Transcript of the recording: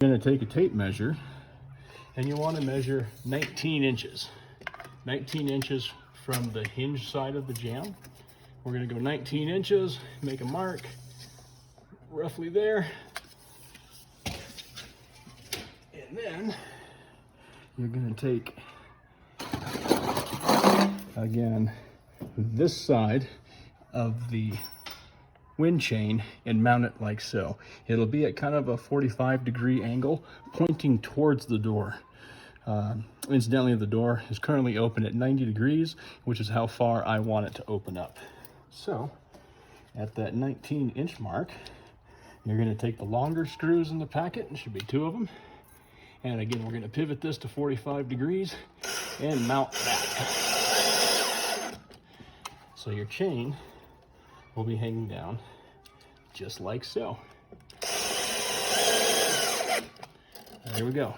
You're going to take a tape measure and you want to measure 19 inches. 19 inches from the hinge side of the jamb. We're going to go 19 inches, make a mark roughly there. And then you're going to take, again, this side of the wind chain and mount it like so. It'll be at kind of a 45-degree angle pointing towards the door. Incidentally, the door is currently open at 90 degrees, which is how far I want it to open up. So at that 19-inch mark, you're going to take the longer screws in the packet, there should be 2 of them. And again, we're going to pivot this to 45 degrees and mount that. So your chain will be hanging down just like so. There we go.